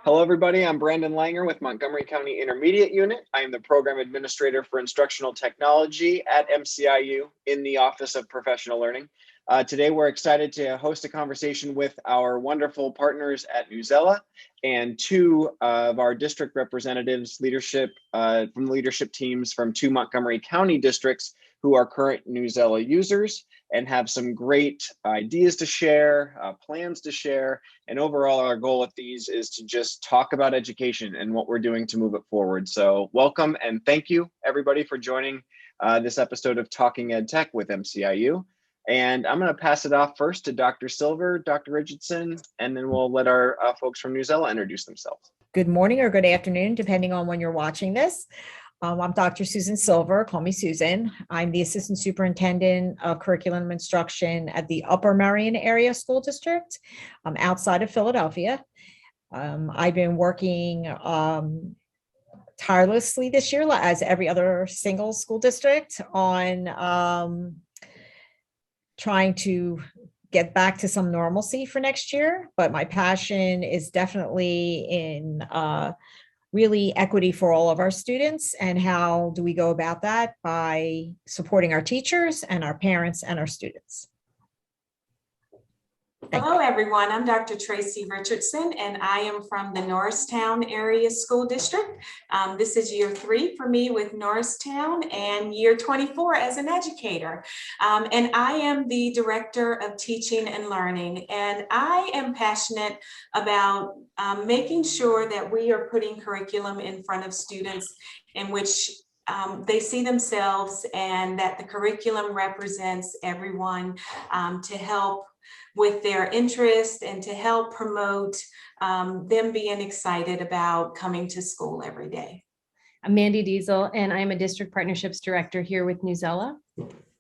Hello, everybody. I'm Brandon Langer with Montgomery County Intermediate Unit. I am the Program Administrator for Instructional Technology at MCIU in the Office of Professional Learning. Today, we're excited to host a conversation with our wonderful partners at Newsela and two of our district representatives, leadership from the leadership teams from two Montgomery County districts who are current Newsela users and have some great ideas to share, plans to share. And overall, our goal with these is to just talk about education and what we're doing to move it forward. So welcome and thank you, everybody, for joining this episode of Talking EdTech with MCIU. And I'm going to pass it off first to Dr. Silver, Dr. Richardson, and then we'll let our folks from Newsela introduce themselves. Good morning or good afternoon, depending on when you're watching this. I'm Dr. Susan Silver, call me Susan. I'm the Assistant Superintendent of Curriculum Instruction at the Upper Merion Area School District outside of Philadelphia. I've been working tirelessly this year, as every other single school district, on trying to get back to some normalcy for next year. But my passion is definitely in really equity for all of our students. And how do we go about that? By supporting our teachers and our parents and our students. Hello, everyone. I'm Dr. Tracy Richardson, and I am from the Norristown Area School District. This is year 3 for me with Norristown and year 24 as an educator. And I am the Director of Teaching and Learning, and I am passionate about making sure that we are putting curriculum in front of students in which they see themselves, and that the curriculum represents everyone to help with their interest and to help promote them being excited about coming to school every day. I'm Mandy Diesel, and I'm a District Partnerships Director here with Newsela.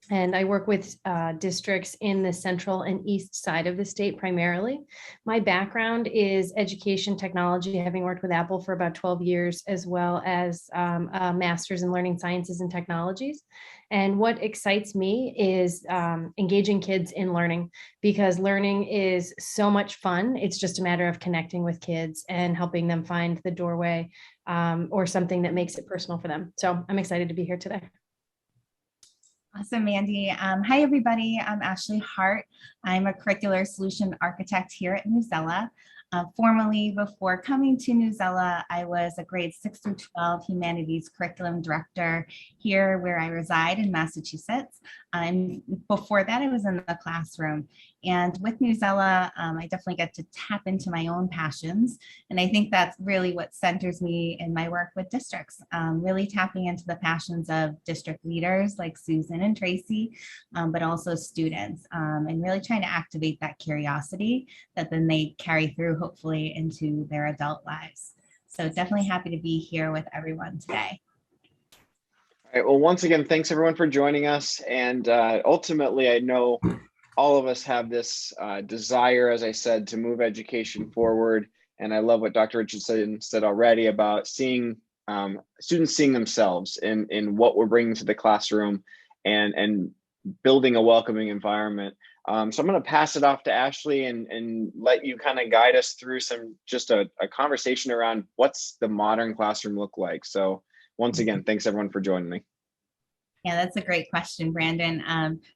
And I work with districts in the central and east side of the state primarily. My background is education technology, having worked with Apple for about 12 years, as well as a master's in learning sciences and technologies. And what excites me is engaging kids in learning, because learning is so much fun. It's just a matter of connecting with kids and helping them find the doorway or something that makes it personal for them. So I'm excited to be here today. Awesome, Mandy. Hi, everybody. I'm Ashley Hart. I'm a curricular solution architect here at Newsela. Formerly, before coming to Newsela, I was a grade 6 through 12 humanities curriculum director here where I reside in Massachusetts. And before that, I was in the classroom. And with Newsela, I definitely get to tap into my own passions. And I think that's really what centers me in my work with districts, really tapping into the passions of district leaders like Susan and Tracy, but also students, and really trying to activate that curiosity that then they carry through hopefully into their adult lives. So definitely happy to be here with everyone today. All right, well, once again, thanks everyone for joining us. And ultimately, I know all of us have this desire, as I said, to move education forward. And I love what Dr. Richardson said already about seeing students seeing themselves in what we're bringing to the classroom and building a welcoming environment. So I'm going to pass it off to Ashley and let you kind of guide us through just a conversation around what's the modern classroom look like. So once again, thanks everyone for joining me. Yeah, that's a great question, Brandon.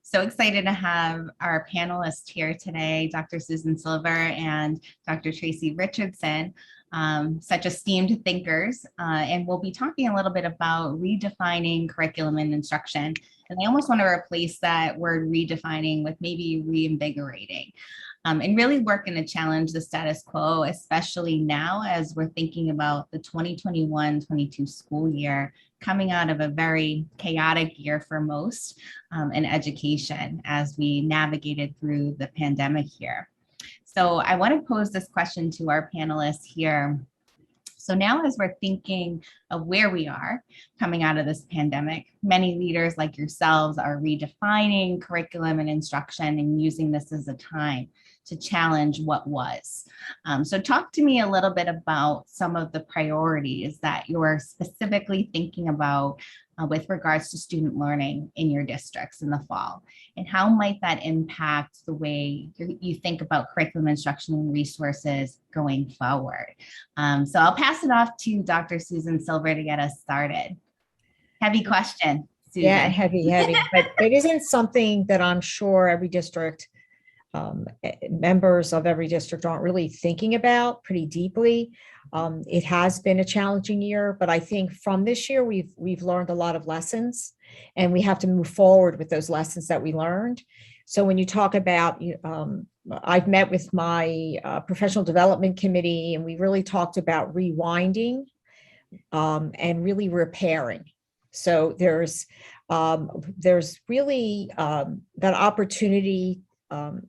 So excited to have our panelists here today, Dr. Susan Silver and Dr. Tracy Richardson, such esteemed thinkers. And we'll be talking a little bit about redefining curriculum and instruction. And I almost want to replace that word redefining with maybe reinvigorating. And really working to challenge the status quo, especially now as we're thinking about the 2021-22 school year, coming out of a very chaotic year for most in education as we navigated through the pandemic here. So I want to pose this question to our panelists here. So now as we're thinking of where we are coming out of this pandemic, many leaders like yourselves are redefining curriculum and instruction and using this as a time to challenge what was. So talk to me a little bit about some of the priorities that you're specifically thinking about with regards to student learning in your districts in the fall? And how might that impact the way you think about curriculum instruction and resources going forward? So I'll pass it off to Dr. Susan Silver to get us started. Heavy question, Susan. Yeah, heavy, but it isn't something that I'm sure every district, members of every district aren't really thinking about pretty deeply. It has been a challenging year, but I think from this year, we've learned a lot of lessons, and we have to move forward with those lessons that we learned. So when you talk about, I've met with my professional development committee, and we really talked about rewinding and really repairing. So there's really that opportunity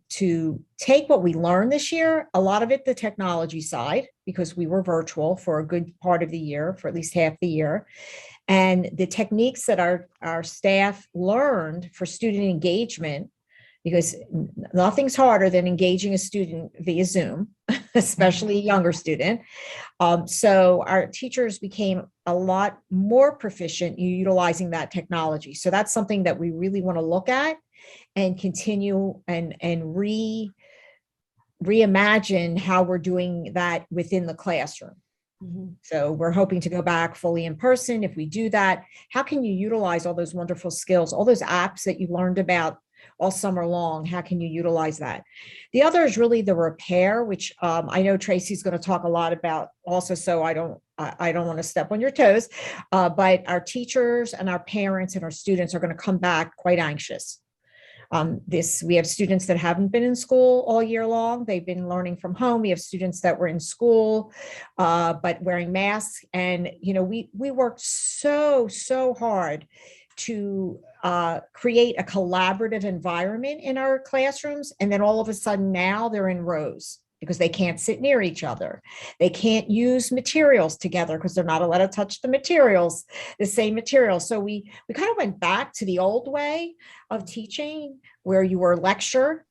to take what we learned this year, a lot of it the technology side, because we were virtual for a good part of the year, for at least half the year, and the techniques that our staff learned for student engagement, because nothing's harder than engaging a student via Zoom, especially a younger student. So our teachers became a lot more proficient in utilizing that technology. So that's something that we really want to look at and continue and reimagine how we're doing that within the classroom. So we're hoping to go back fully in person. If we do that, how can you utilize all those wonderful skills, all those apps that you learned about all summer long? How can you utilize that? The other is really the repair, which I know Tracy's going to talk a lot about also, so I don't want to step on your toes, but our teachers and our parents and our students are going to come back quite anxious. We have students that haven't been in school all year long. They've been learning from home. We have students that were in school, but wearing masks. And, we worked so hard to create a collaborative environment in our classrooms. And then all of a sudden now they're in rows because they can't sit near each other. They can't use materials together because they're not allowed to touch the same materials. So we kind of went back to the old way of teaching where you were lecture,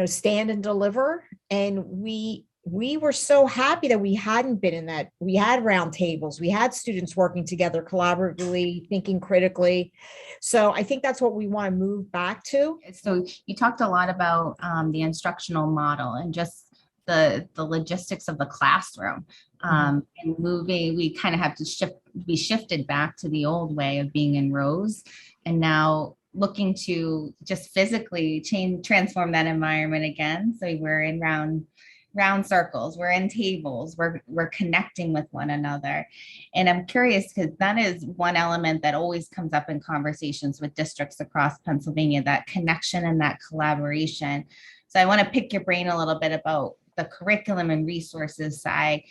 stand and deliver. And we were so happy that we hadn't been in that. We had round tables, we had students working together collaboratively, thinking critically. So I think that's what we want to move back to. So you talked a lot about the instructional model and just the logistics of the classroom, and moving. We kind of have to be shifted back to the old way of being in rows, and now looking to just physically transform that environment again. So we're in round circles, we're in tables, we're connecting with one another. And I'm curious, because that is one element that always comes up in conversations with districts across Pennsylvania, that connection and that collaboration. So I want to pick your brain a little bit about the curriculum and resources side,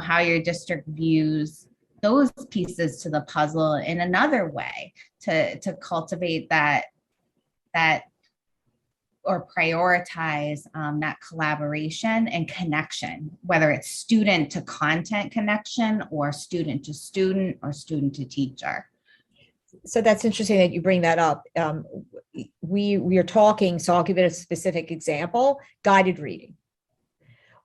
how your district views those pieces to the puzzle in another way to cultivate that or prioritize that collaboration and connection, whether it's student to content connection or student to student or student to teacher. So that's interesting that you bring that up. We are talking, so I'll give it a specific example, guided reading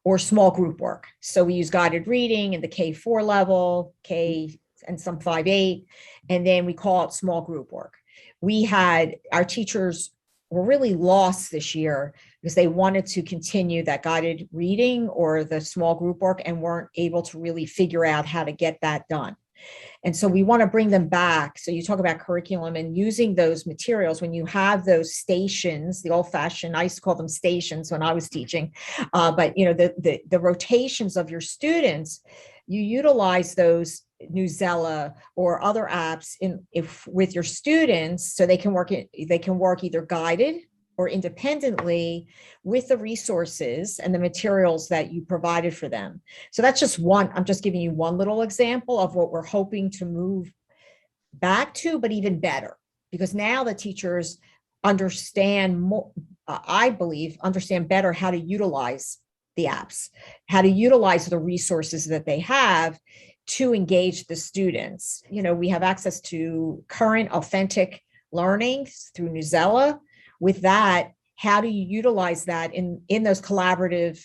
or small group work. So we use guided reading in the K4 level, K and some 5-8, and then we call it small group work. Our teachers were really lost this year because they wanted to continue that guided reading or the small group work and weren't able to really figure out how to get that done. And so we want to bring them back. So you talk about curriculum and using those materials when you have those stations, the old fashioned, I used to call them stations when I was teaching, but the rotations of your students, you utilize those Newsela or other apps with your students so they can work either guided or independently with the resources and the materials that you provided for them. So that's just one. I'm just giving you one little example of what we're hoping to move back to, but even better, because now the teachers understand more, I believe, understand better how to utilize the apps, how to utilize the resources that they have to engage the students. We have access to current authentic learning through Newsela. With that, how do you utilize that in those collaborative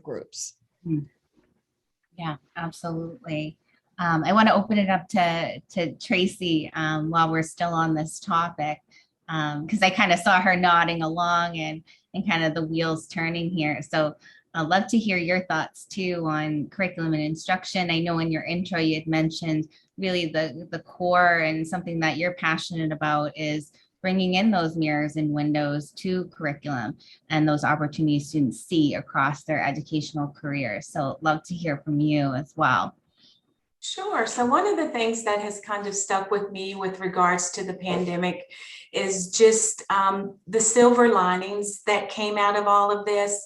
groups? Yeah, absolutely. I want to open it up to Tracy while we're still on this topic, because I kind of saw her nodding along and kind of the wheels turning here. So I'd love to hear your thoughts too on curriculum and instruction. I know in your intro you had mentioned really the core and something that you're passionate about is bringing in those mirrors and windows to curriculum and those opportunities students see across their educational careers. So love to hear from you as well. Sure. So one of the things that has kind of stuck with me with regards to the pandemic is just the silver linings that came out of all of this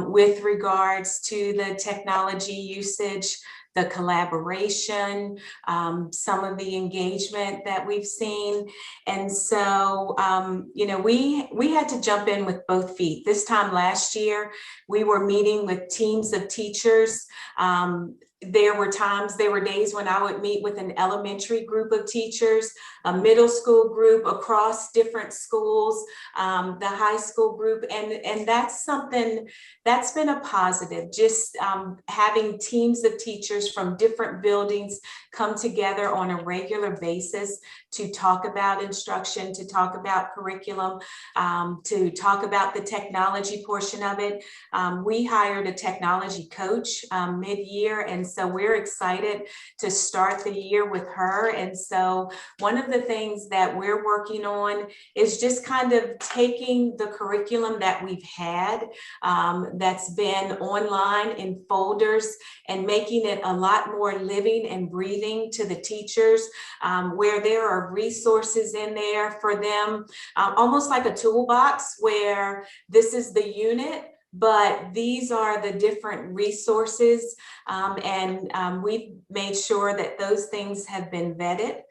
with regards to the technology usage, the collaboration, some of the engagement that we've seen. And so, you know, we had to jump in with both feet. This time last year, we were meeting with teams of teachers. There were days when I would meet with an elementary group of teachers, a middle school group across different schools, the high school group. And that's something that's been a positive, just having teams of teachers from different buildings come together on a regular basis to talk about instruction, to talk about curriculum, to talk about the technology portion of it. We hired a technology coach mid-year, and so we're excited to start the year with her. And so one of the things that we're working on is just kind of taking the curriculum that we've had that's been online in folders and making it a lot more living and breathing to the teachers, where there are resources in there for them, almost like a toolbox where this is the unit, but these are the different resources, and we've made sure that those things have been vetted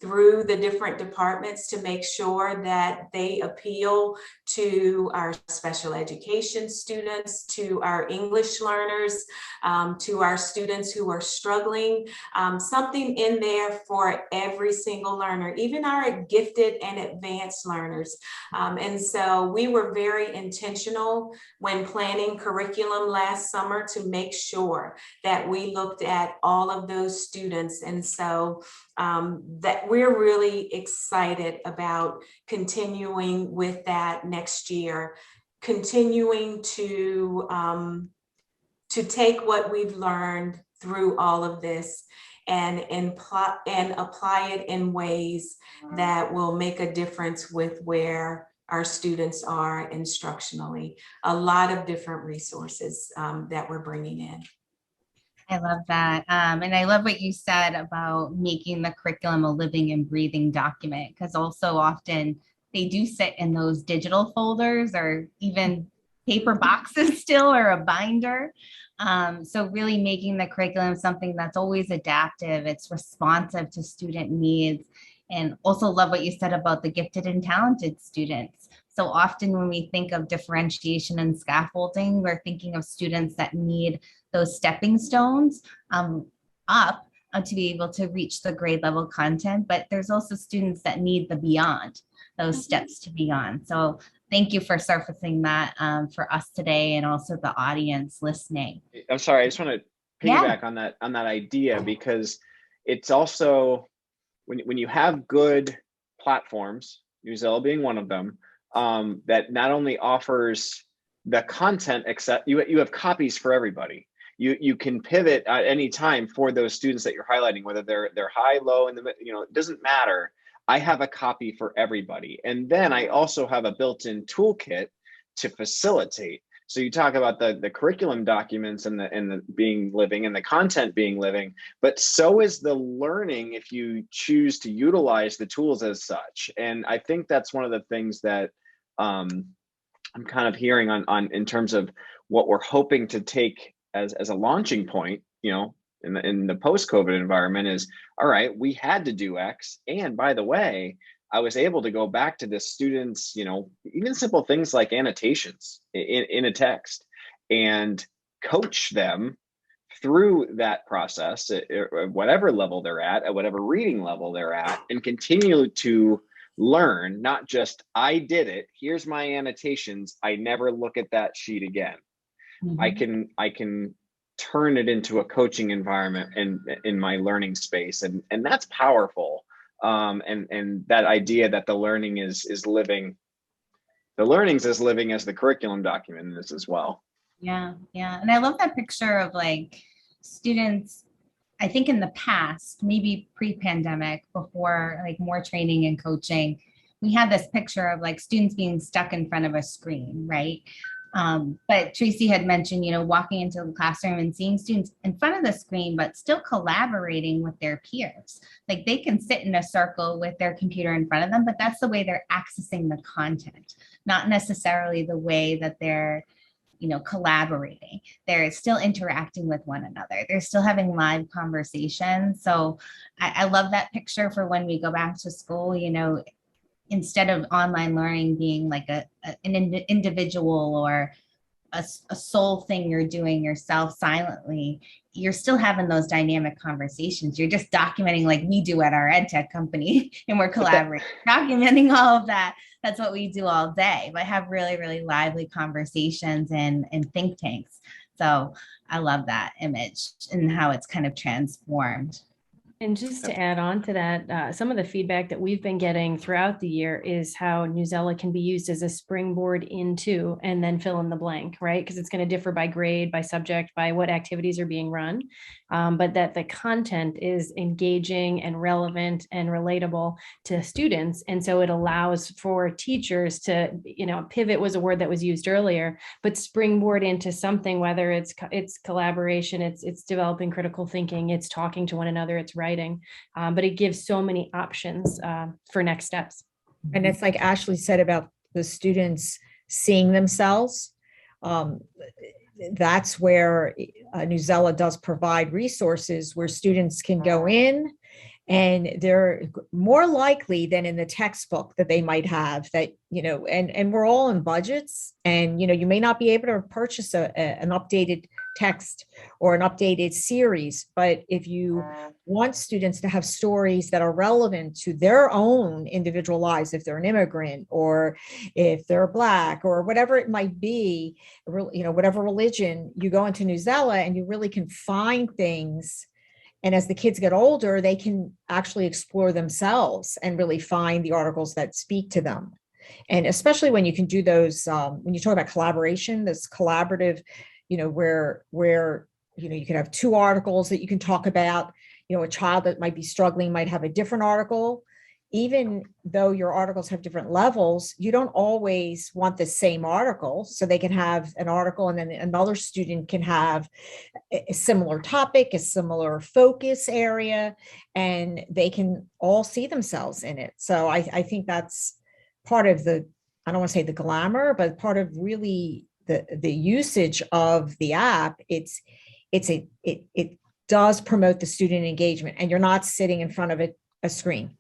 through the different departments to make sure that they appeal to our special education students, to our English learners, to our students who are struggling, something in there for every single learner, even our gifted and advanced learners. And so we were very intentional when planning curriculum last summer to make sure that we looked at all of those students. And so that we're really excited about continuing with that next year, continuing to take what we've learned through all of this and apply it in ways that will make a difference with where our students are instructionally. A lot of different resources that we're bringing in. I love that. And I love what you said about making the curriculum a living and breathing document, because also often they do sit in those digital folders or even paper boxes still, or a binder. So really making the curriculum something that's always adaptive, it's responsive to student needs. And also love what you said about the gifted and talented students. So often when we think of differentiation and scaffolding, we're thinking of students that need those stepping stones up to be able to reach the grade level content, but there's also students that need the beyond, those steps to beyond. So thank you for surfacing that for us today and also the audience listening. I'm sorry, I just want to piggyback on that idea, because it's also when you have good platforms, Newsela being one of them, that not only offers the content, except you have copies for everybody. You can pivot at any time for those students that you're highlighting, whether they're high, low, in the, it doesn't matter. I have a copy for everybody. And then I also have a built-in toolkit to facilitate. So you talk about the curriculum documents and the being living and the content being living, but so is the learning if you choose to utilize the tools as such. And I think that's one of the things that I'm kind of hearing on in terms of what we're hoping to take as a launching point, in the post-COVID environment is, all right, we had to do X. And by the way, I was able to go back to the students, even simple things like annotations in a text, and coach them through that process at whatever level they're at whatever reading level they're at, and continue to learn, not just, I did it, here's my annotations, I never look at that sheet again. Mm-hmm. I can turn it into a coaching environment in my learning space. And that's powerful. And that idea that the learning is living, the learnings is living as the curriculum document is as well. Yeah. And I love that picture of like students, I think in the past, maybe pre-pandemic, before like more training and coaching, we had this picture of like students being stuck in front of a screen, right? But Tracy had mentioned, walking into the classroom and seeing students in front of the screen, but still collaborating with their peers. Like they can sit in a circle with their computer in front of them, but that's the way they're accessing the content, not necessarily the way that they're collaborating. They're still interacting with one another. They're still having live conversations. So I love that picture for when we go back to school, instead of online learning being like an individual or a sole thing you're doing yourself silently, you're still having those dynamic conversations. You're just documenting like we do at our EdTech company, and we're collaborating, documenting all of that. That's what we do all day, but have really, really lively conversations and think tanks. So I love that image and how it's kind of transformed. And just to add on to that, some of the feedback that we've been getting throughout the year is how Newsela can be used as a springboard into and then fill in the blank, right? Because it's going to differ by grade, by subject, by what activities are being run, but that the content is engaging and relevant and relatable to students. And so it allows for teachers to, pivot was a word that was used earlier, but springboard into something, whether it's collaboration, it's developing critical thinking, it's talking to one another, it's writing. But it gives so many options for next steps. And it's like Ashley said about the students seeing themselves. That's where Newsela does provide resources where students can go in, and they're more likely than in the textbook that they might have that, and we're all in budgets, and, you may not be able to purchase an updated text or an updated series. But if you want students to have stories that are relevant to their own individual lives, if they're an immigrant or if they're Black or whatever it might be, whatever religion, you go into Newsela and you really can find things. And as the kids get older, they can actually explore themselves and really find the articles that speak to them. And especially when you can do those, when you talk about collaboration, this collaborative, where you can have two articles that you can talk about. A child that might be struggling might have a different article. Even though your articles have different levels, you don't always want the same article. So they can have an article and then another student can have a similar topic, a similar focus area, and they can all see themselves in it. So I think that's part of the, I don't want to say the glamour, but part of really the usage of the app. It does promote the student engagement, and you're not sitting in front of a screen.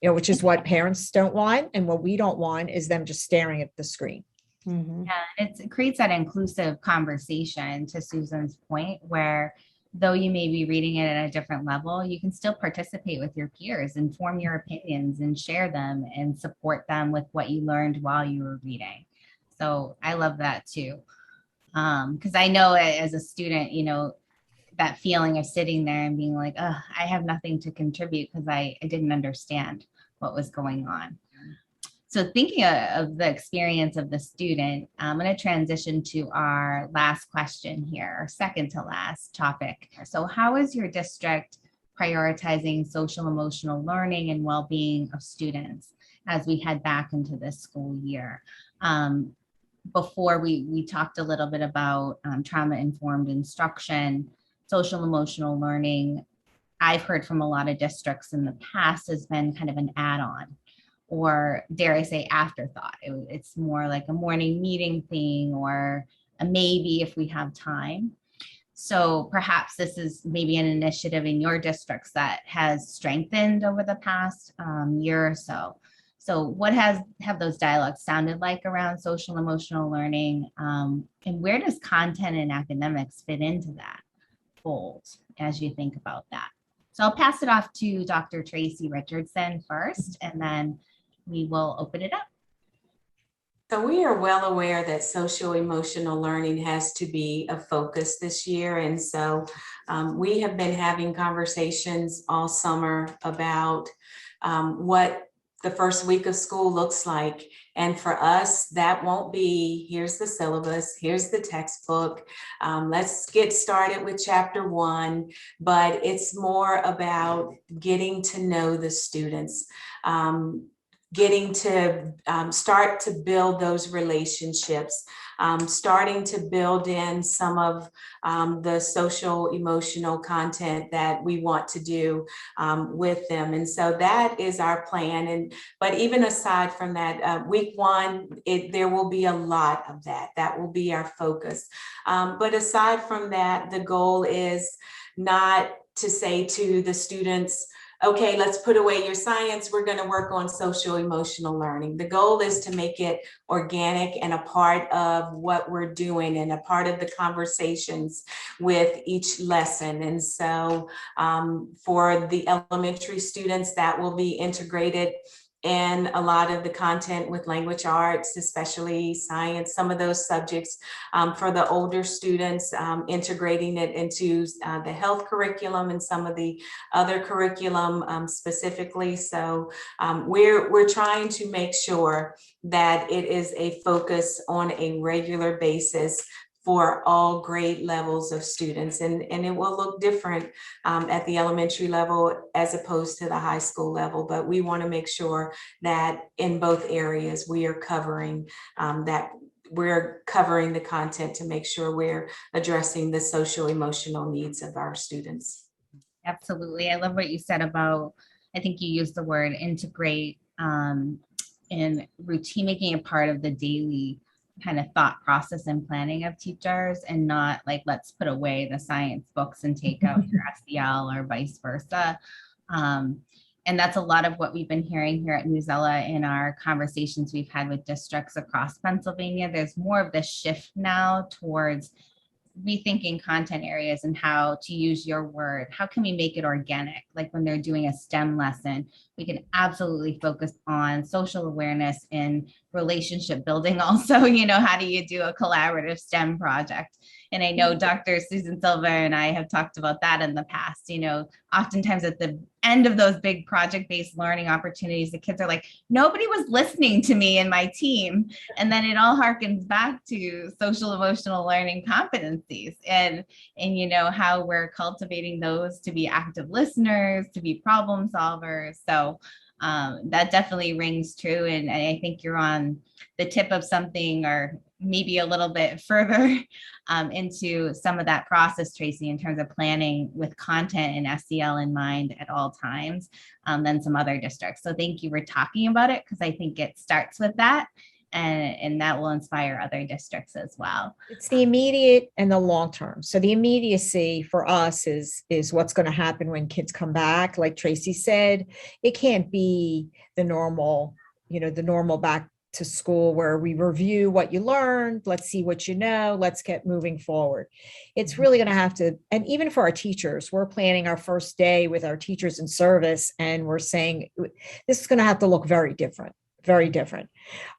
Which is what parents don't want. And what we don't want is them just staring at the screen. Mm-hmm. Yeah, it creates that inclusive conversation, to Susan's point, where though you may be reading it at a different level, you can still participate with your peers and form your opinions and share them and support them with what you learned while you were reading. So I love that too. Because I know as a student, that feeling of sitting there and being like, oh, I have nothing to contribute because I didn't understand what was going on. So thinking of the experience of the student, I'm going to transition to our last question here, our second to last topic. So how is your district prioritizing social emotional learning and well-being of students as we head back into this school year? Before we talked a little bit about trauma-informed instruction. Social emotional learning, I've heard from a lot of districts in the past, has been kind of an add-on, or dare I say afterthought. It's more like a morning meeting thing or a maybe if we have time. So perhaps this is maybe an initiative in your districts that has strengthened over the past year or so. So what have those dialogues sounded like around social emotional learning, and where does content and academics fit into that fold as you think about that? So I'll pass it off to Dr. Tracy Richardson first, and then we will open it up. So we are well aware that social emotional learning has to be a focus this year. And so we have been having conversations all summer about what the first week of school looks like. And for us, that won't be, here's the syllabus, here's the textbook, let's get started with chapter 1, but it's more about getting to know the students, getting to start to build those relationships, starting to build in some of the social emotional content that we want to do with them. And so that is our plan. But even aside from that, week 1, there will be a lot of that. That will be our focus. But aside from that, the goal is not to say to the students, okay, let's put away your science. We're going to work on social emotional learning. The goal is to make it organic and a part of what we're doing and a part of the conversations with each lesson. And so for the elementary students, that will be integrated and a lot of the content with language arts, especially science, some of those subjects. For the older students, integrating it into the health curriculum and some of the other curriculum specifically. So we're trying to make sure that it is a focus on a regular basis for all grade levels of students. And it will look different at the elementary level as opposed to the high school level. But we want to make sure that in both areas, we are covering the content to make sure we're addressing the social emotional needs of our students. Absolutely. I love what you said about, I think you used the word integrate and routine, making it part of the daily kind of thought process and planning of teachers, and not like, let's put away the science books and take out your SEL or vice versa. And that's a lot of what we've been hearing here at Newsela in our conversations we've had with districts across Pennsylvania. There's more of this shift now towards rethinking content areas and how to use your word. How can we make it organic? Like when they're doing a STEM lesson, we can absolutely focus on social awareness and relationship building. Also, how do you do a collaborative STEM project? And I know Dr. Susan Silver and I have talked about that in the past. Oftentimes at the end of those big project-based learning opportunities, the kids are like, nobody was listening to me and my team. And then it all harkens back to social emotional learning competencies and how we're cultivating those to be active listeners, to be problem solvers. So that definitely rings true. And I think you're on the tip of something, or maybe a little bit further into some of that process, Tracy, in terms of planning with content and SEL in mind at all times than some other districts. So thank you for talking about it, because I think it starts with that, and that will inspire other districts as well. It's the immediate and the long term. So the immediacy for us is what's going to happen when kids come back. Like Tracy said, it can't be the normal back to school where we review what you learned, let's see what you know, let's get moving forward. It's really going to have to, and even for our teachers, we're planning our first day with our teachers in service, and we're saying this is going to have to look very different. Very different.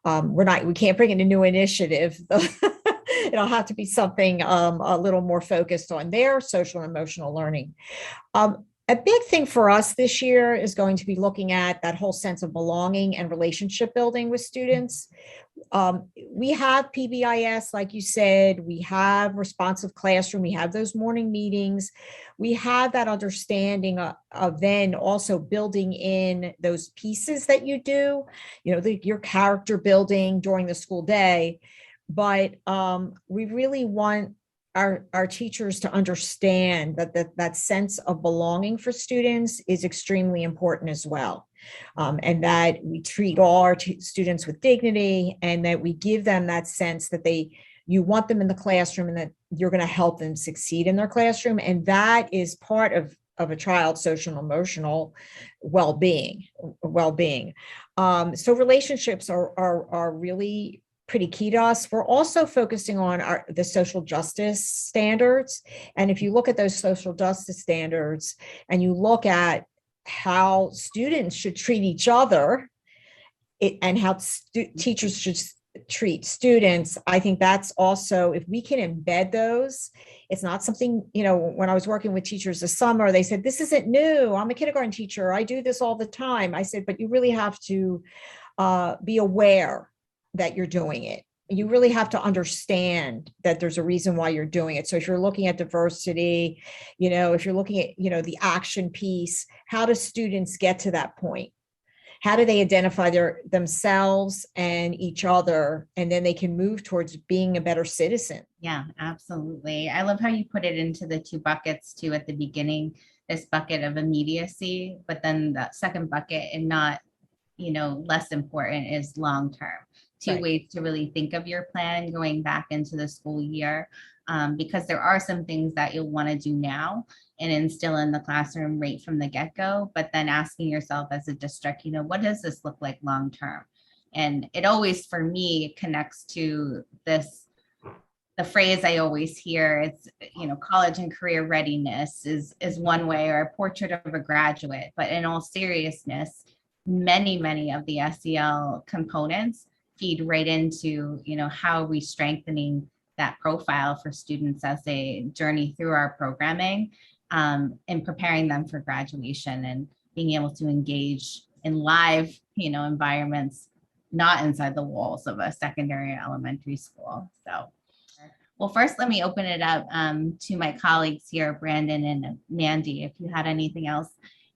We can't bring in a new initiative. It'll have to be something a little more focused on their social and emotional learning. A big thing for us this year is going to be looking at that whole sense of belonging and relationship building with students. We have PBIS, like you said, we have responsive classroom, we have those morning meetings, we have that understanding of then also building in those pieces that you do, your character building during the school day. But we really want our teachers to understand that sense of belonging for students is extremely important as well. And that we treat all our students with dignity, and that we give them that sense that you want them in the classroom and that you're going to help them succeed in their classroom. And that is part of a child's social and emotional well-being. So relationships are really pretty key to us. We're also focusing on the social justice standards. And if you look at those social justice standards and you look at how students should treat each other and how teachers should treat students, I think that's also, if we can embed those, it's not something, when I was working with teachers this summer, they said, this isn't new. I'm a kindergarten teacher. I do this all the time. I said, but you really have to be aware that you're doing it. You really have to understand that there's a reason why you're doing it. So if you're looking at diversity, if you're looking at, the action piece, how do students get to that point? How do they identify themselves and each other, and then they can move towards being a better citizen? Yeah, absolutely. I love how you put it into the two buckets too at the beginning, this bucket of immediacy, but then the second bucket, and not, less important, is long-term. Two Right. ways to really think of your plan going back into the school year, because there are some things that you'll want to do now and instill in the classroom right from the get-go, but then asking yourself as a district, what does this look like long-term? And it always, for me, connects to this, the phrase I always hear, it's, college and career readiness is one way, or a portrait of a graduate. But in all seriousness, many of the SEL components feed right into, how are we strengthening that profile for students as they journey through our programming, and preparing them for graduation and being able to engage in live, environments, not inside the walls of a secondary or elementary school. So, well, first, let me open it up to my colleagues here, Brandon and Mandy, if you had anything else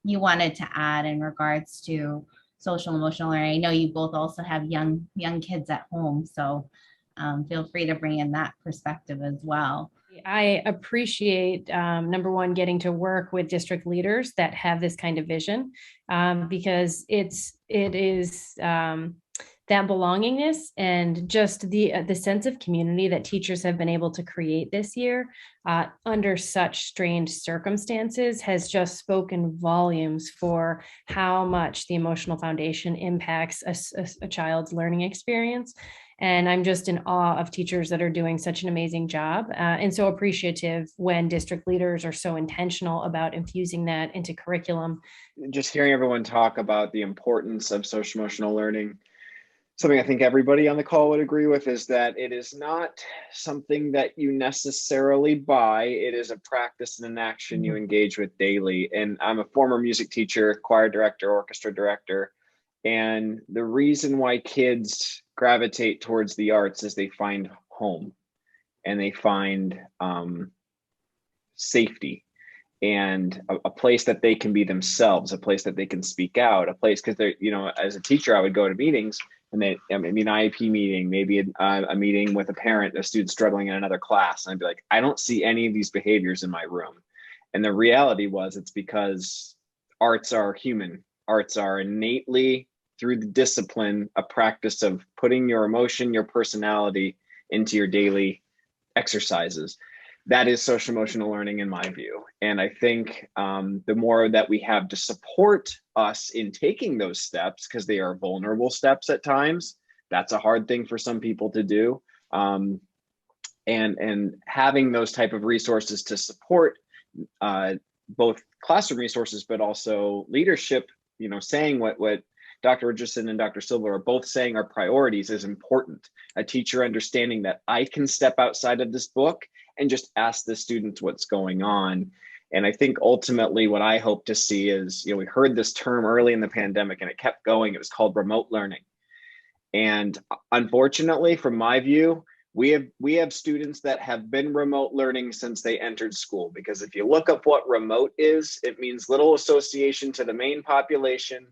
you wanted to add in regards to social emotional learning. I know you both also have young kids at home, so feel free to bring in that perspective as well. I appreciate, number one, getting to work with district leaders that have this kind of vision, because it is that belongingness and just the sense of community that teachers have been able to create this year under such strange circumstances has just spoken volumes for how much the emotional foundation impacts a child's learning experience. And I'm just in awe of teachers that are doing such an amazing job, and so appreciative when district leaders are so intentional about infusing that into curriculum. Just hearing everyone talk about the importance of social emotional learning, something I think everybody on the call would agree with is that it is not something that you necessarily buy. It is a practice and an action you engage with daily. And I'm a former music teacher, choir director, orchestra director. And the reason why kids gravitate towards the arts is they find home and they find safety and a place that they can be themselves, a place that they can speak out, a place, because they're, as a teacher, I would go to meetings and maybe an IEP meeting, maybe a meeting with a parent, a student struggling in another class. And I'd be like, I don't see any of these behaviors in my room. And the reality was, it's because arts are human. Arts are innately, through the discipline, a practice of putting your emotion, your personality into your daily exercises. That is social emotional learning in my view. And I think the more that we have to support us in taking those steps, because they are vulnerable steps at times, that's a hard thing for some people to do. And having those type of resources to support both classroom resources, but also leadership, saying what Dr. Richardson and Dr. Silva are both saying are priorities is important. A teacher understanding that I can step outside of this book and just ask the students what's going on. And I think ultimately what I hope to see is, we heard this term early in the pandemic and it kept going. It was called remote learning. And unfortunately, from my view, we have students that have been remote learning since they entered school, because if you look up what remote is, it means little association to the main population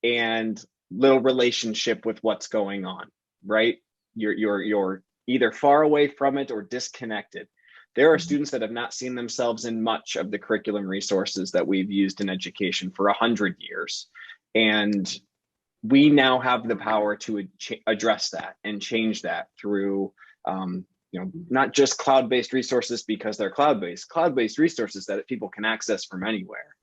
and little relationship with what's going on, right? You're either far away from it or disconnected. There are students that have not seen themselves in much of the curriculum resources that we've used in education for 100 years. And we now have the power to address that and change that through, not just cloud-based resources because they're cloud-based resources that people can access from anywhere.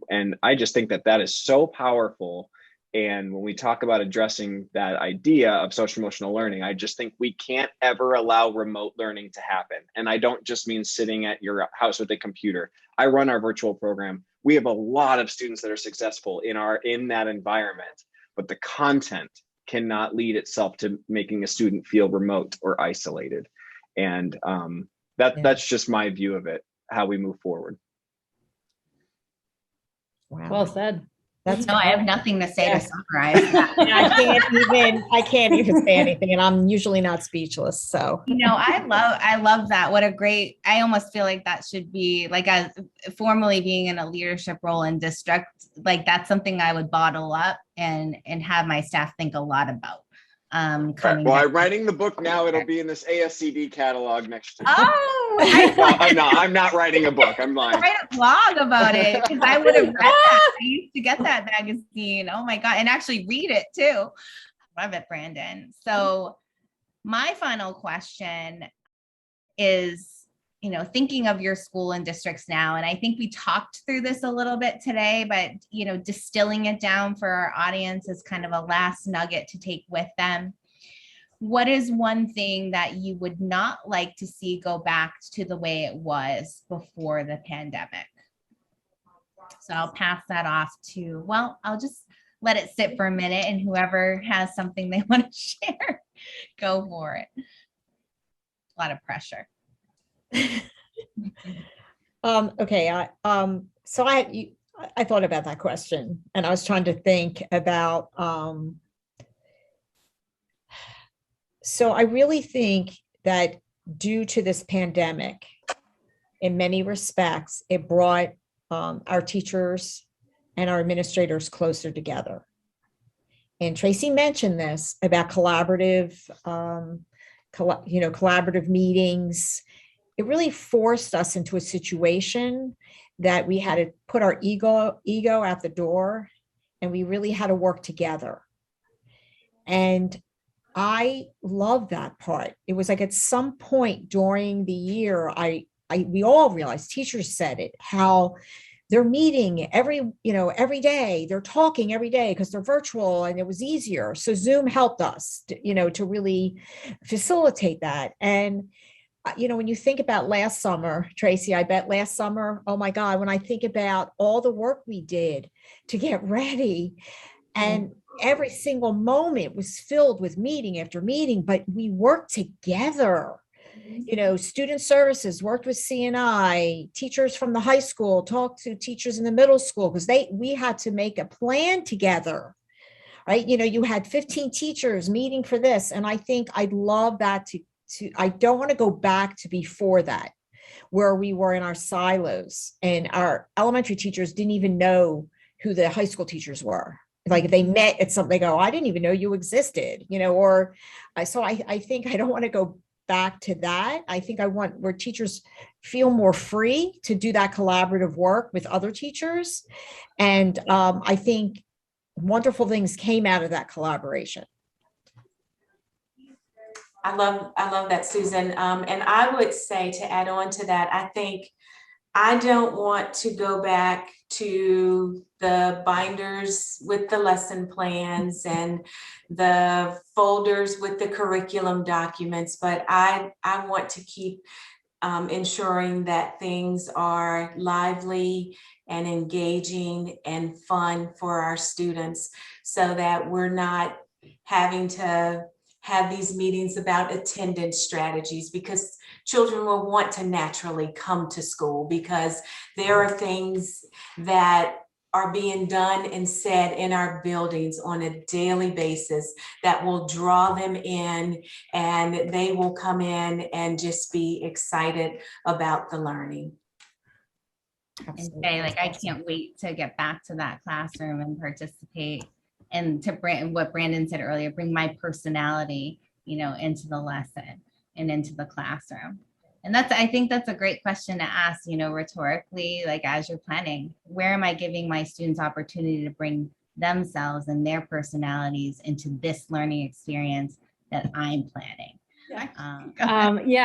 And I just think that is so powerful. And when we talk about addressing that idea of social emotional learning, I just think we can't ever allow remote learning to happen. And I don't just mean sitting at your house with a computer. I run our virtual program. We have a lot of students that are successful in that environment, but the content cannot lead itself to making a student feel remote or isolated. And that's just my view of it, how we move forward. Wow. Well said. That's No, I have nothing to say to Yes. summarize that. I can't even say anything, and I'm usually not speechless. So I love that. What a great, I almost feel like that should be like, as formally being in a leadership role in district, like that's something I would bottle up and have my staff think a lot about. Coming Well, back. I'm writing the book now. It'll be in this ASCD catalog next year. Oh, No, I'm not writing a book. I'm lying. write a blog about it, because I would have read that. I used to get that magazine. Oh my God. And actually read it too. Love it, Brandon. So my final question is, thinking of your school and districts now, and I think we talked through this a little bit today, but, distilling it down for our audience as kind of a last nugget to take with them. What is one thing that you would not like to see go back to the way it was before the pandemic? So I'll pass that off to, I'll just let it sit for a minute, and whoever has something they want to share, go for it. A lot of pressure. Okay. So I thought about that question, and I was trying to think about, so I really think that due to this pandemic, in many respects, it brought our teachers and our administrators closer together. And Tracy mentioned this about collaborative, collaborative meetings. It really forced us into a situation that we had to put our ego at the door, and we really had to work together. And I love that part. It was like at some point during the year, we all realized, teachers said it, how they're meeting every day, they're talking every day because they're virtual, and it was easier. So Zoom helped us, to really facilitate that. And when you think about last summer, Tracy, I bet last summer, oh my God, when I think about all the work we did to get ready, and every single moment was filled with meeting after meeting, but we worked together. Student services worked with CNI, teachers from the high school talked to teachers in the middle school, because we had to make a plan together, right? You had 15 teachers meeting for this. And I think I'd love that I don't want to go back to before that, where we were in our silos and our elementary teachers didn't even know who the high school teachers were. Like they met at something, they go, I didn't even know you existed, so I think I don't want to go back to that. I think I want where teachers feel more free to do that collaborative work with other teachers. And I think wonderful things came out of that collaboration. I love that, Susan. And I would say, to add on to that, I think I don't want to go back to the binders with the lesson plans and the folders with the curriculum documents, but I want to keep ensuring that things are lively and engaging and fun for our students, so that we're not having to have these meetings about attendance strategies, because children will want to naturally come to school, because there are things that are being done and said in our buildings on a daily basis that will draw them in, and they will come in and just be excited about the learning. And say, like, I can't wait to get back to that classroom and participate, and to bring what Brandon said earlier, bring my personality, into the lesson and into the classroom. And I think that's a great question to ask, rhetorically, like as you're planning, where am I giving my students opportunity to bring themselves and their personalities into this learning experience that I'm planning?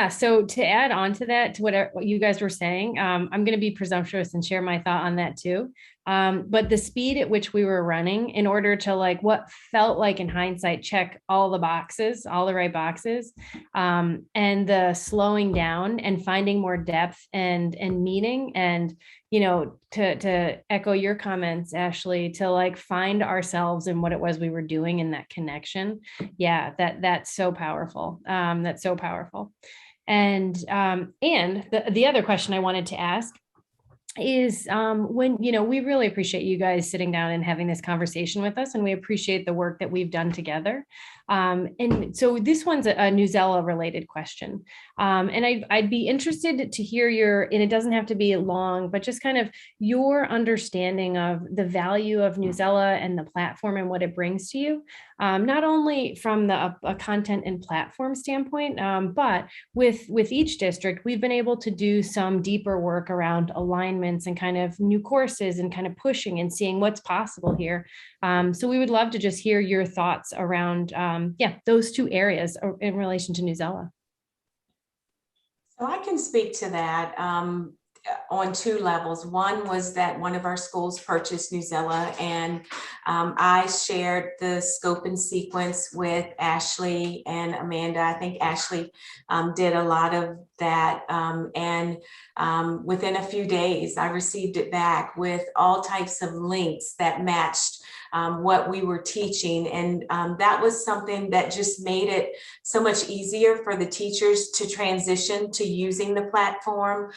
So to add on to that, to what you guys were saying, I'm going to be presumptuous and share my thought on that too. But the speed at which we were running in order to like what felt like in hindsight, check all the boxes, all the right boxes, and the slowing down and finding more depth and meaning. And, you know, to echo your comments, Ashley, to like find ourselves in what it was we were doing in that connection. Yeah, that's so powerful. That's so powerful. And the other question I wanted to ask is when, you know, we really appreciate you guys sitting down and having this conversation with us, and we appreciate the work that we've done together. And so this one's a Newsela related question. And I'd be interested to hear your, and it doesn't have to be long, but just kind of your understanding of the value of Newsela and the platform and what it brings to you, not only from a content and platform standpoint, but with each district, we've been able to do some deeper work around alignments and kind of new courses and kind of pushing and seeing what's possible here. So we would love to just hear your thoughts around, those two areas in relation to Newsela. So I can speak to that on two levels. One was that one of our schools purchased Newsela, and I shared the scope and sequence with Ashley and Amanda. I think Ashley did a lot of that, and within a few days, I received it back with all types of links that matched what we were teaching. And that was something that just made it so much easier for the teachers to transition to using the platform,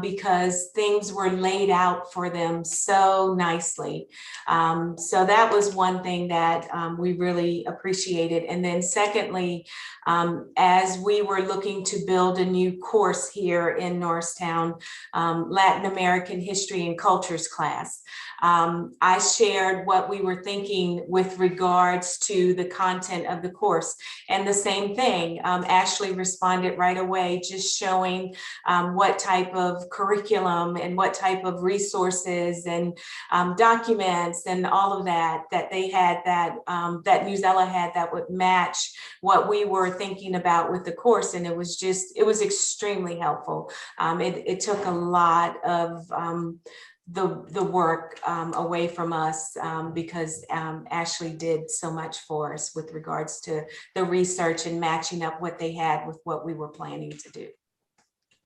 because things were laid out for them so nicely. So that was one thing that we really appreciated. And then secondly, as we were looking to build a new course here in Norristown, Latin American History and Cultures class, I shared what we were thinking with regards to the content of the course. And the same thing, Ashley responded right away, just showing what type of curriculum and what type of resources and documents and all of that they had, that Newsela had, that would match what we were thinking about with the course. And it was extremely helpful. It took a lot of the work away from us, because Ashley did so much for us with regards to the research and matching up what they had with what we were planning to do.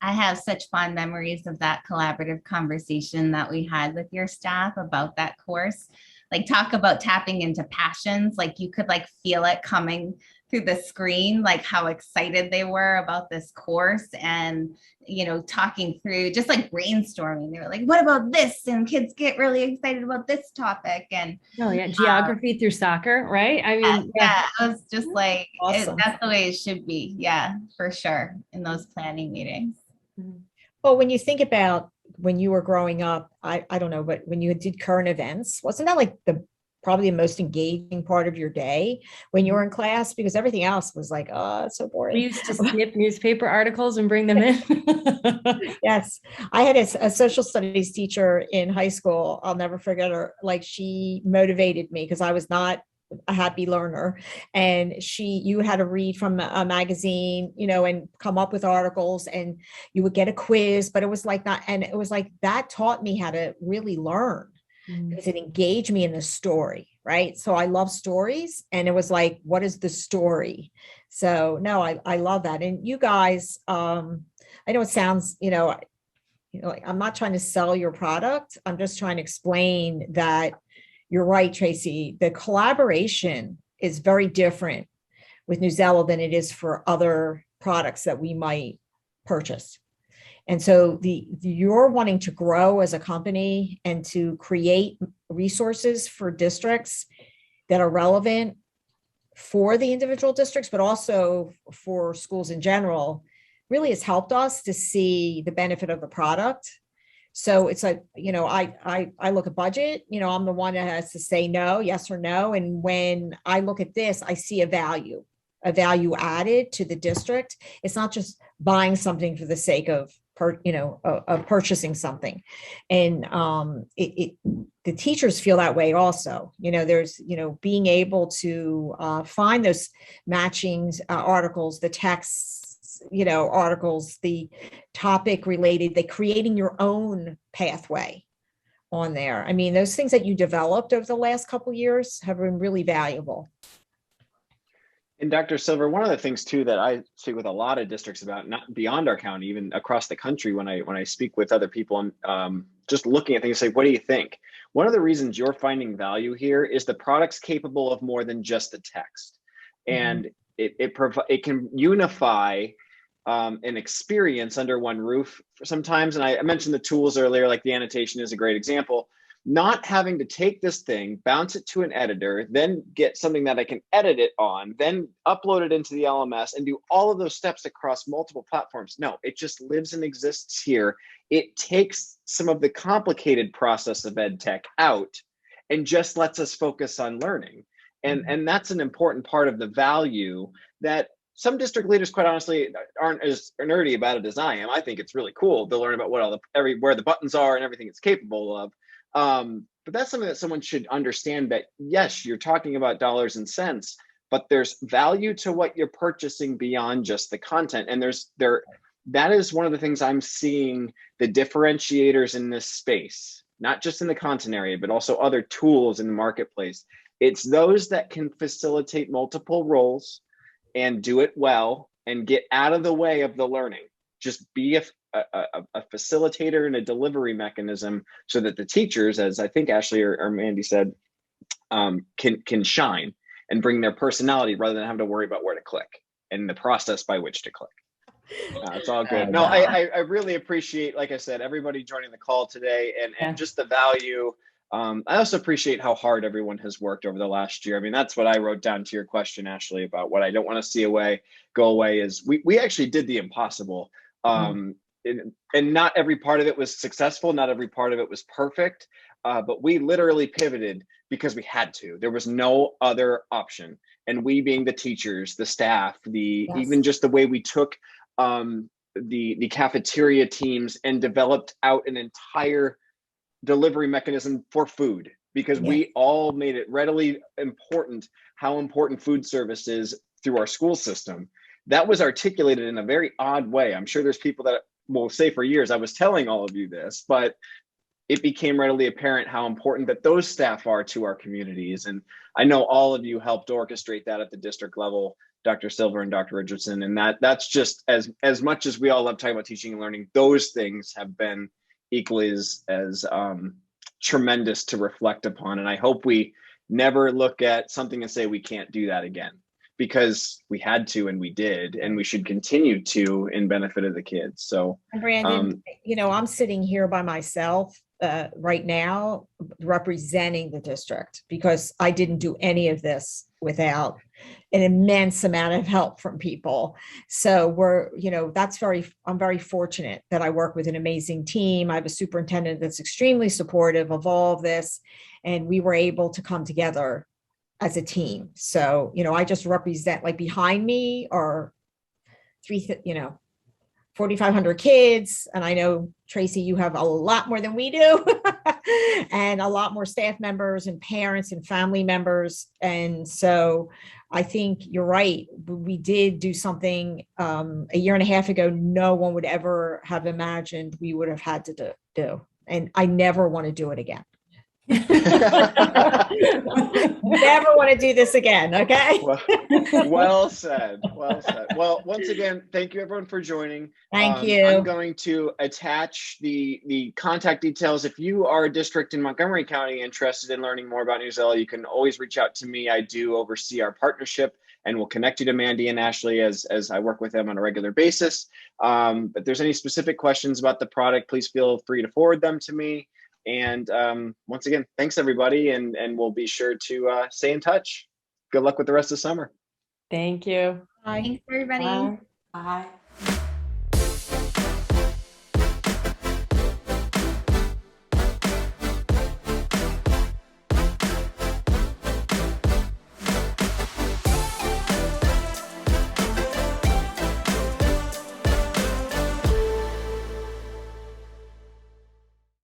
I have such fond memories of that collaborative conversation that we had with your staff about that course. Like, talk about tapping into passions. Like, you could like feel it coming through the screen, like how excited they were about this course, and, you know, talking through, just like brainstorming. They were like, what about this? And kids get really excited about this topic. And oh yeah, geography through soccer, right? I mean, yeah, it was just like, awesome. that's the way it should be. Yeah, for sure. In those planning meetings. Well, when you think about when you were growing up, I don't know, but when you did current events, wasn't that like probably the most engaging part of your day when you were in class? Because everything else was like, oh, it's so boring. We used to snip newspaper articles and bring them in. Yes. I had a social studies teacher in high school. I'll never forget her. Like, she motivated me because I was not a happy learner, and you had to read from a magazine, you know, and come up with articles, and you would get a quiz, but it was like that. And it was like, that taught me how to really learn, because it engaged me in the story. Right. So I love stories, and it was like, what is the story? So no, I love that. And you guys, I know it sounds, like, I'm not trying to sell your product. I'm just trying to explain that you're right, Tracy. The collaboration is very different with Newsela than it is for other products that we might purchase. And so you're wanting to grow as a company and to create resources for districts that are relevant for the individual districts, but also for schools in general, really has helped us to see the benefit of the product. So it's like, I look at budget, I'm the one that has to say no, yes or no. And when I look at this, I see a value added to the district. It's not just buying something for the sake of purchasing something. And the teachers feel that way also. There's, being able to find those matching articles, the texts, articles, the topic related, creating your own pathway on there. I mean, those things that you developed over the last couple of years have been really valuable. And Dr. Silver, one of the things too that I speak with a lot of districts about, not beyond our county, even across the country, when I speak with other people, just looking at things, say, what do you think? One of the reasons you're finding value here is the product's capable of more than just the text, and it can unify an experience under one roof sometimes. And I mentioned the tools earlier, like the annotation is a great example. Not having to take this thing, bounce it to an editor, then get something that I can edit it on, then upload it into the LMS and do all of those steps across multiple platforms. No, it just lives and exists here. It takes some of the complicated process of EdTech out and just lets us focus on learning. And that's an important part of the value that some district leaders, quite honestly, aren't as nerdy about it as I am. I think it's really cool to learn about what where the buttons are and everything it's capable of. But that's something that someone should understand, that yes, you're talking about dollars and cents, but there's value to what you're purchasing beyond just the content. And that is one of the things I'm seeing, the differentiators in this space, not just in the content area, but also other tools in the marketplace. It's those that can facilitate multiple roles and do it well and get out of the way of the learning. Just be a facilitator and a delivery mechanism so that the teachers, as I think Ashley or Mandy said, can shine and bring their personality rather than having to worry about where to click and the process by which to click. It's all good. No, I really appreciate, like I said, everybody joining the call today and just the value. I also appreciate how hard everyone has worked over the last year. I mean, that's what I wrote down to your question, Ashley, about what I don't want to see go away is we actually did the impossible. And not every part of it was successful. Not every part of it was perfect, but we literally pivoted because we had to. There was no other option. And we being the teachers, the staff, even just the way we took the cafeteria teams and developed out an entire delivery mechanism for food, because we all made it readily important how important food service is through our school system. That was articulated in a very odd way. I'm sure there's people that will say for years, I was telling all of you this, but it became readily apparent how important that those staff are to our communities. And I know all of you helped orchestrate that at the district level, Dr. Silver and Dr. Richardson. And that's just as much as we all love talking about teaching and learning, those things have been equally as tremendous to reflect upon. And I hope we never look at something and say we can't do that again, because we had to and we did, and we should continue to in benefit of the kids. So Brandon, I'm sitting here by myself right now representing the district, because I didn't do any of this without an immense amount of help from people. So I'm very fortunate that I work with an amazing team. I have a superintendent that's extremely supportive of all of this, and we were able to come together as a team. So, I just represent, like, behind me are 4,500 kids. And I know, Tracy, you have a lot more than we do and a lot more staff members and parents and family members. And so I think you're right. We did do something a year and a half ago no one would ever have imagined we would have had to do. And I never want to do it again. Never want to do this again. Okay. Well said. Well, once again, thank you everyone for joining. Thank you. I'm going to attach the contact details. If you are a district in Montgomery County interested in learning more about Newsela, you can always reach out to me. I do oversee our partnership, and we'll connect you to Mandy and Ashley as I work with them on a regular basis. But if there's any specific questions about the product, please feel free to forward them to me. And once again, thanks everybody, and we'll be sure to stay in touch. Good luck with the rest of the summer. Thank you. Bye. Thanks, everybody. Bye.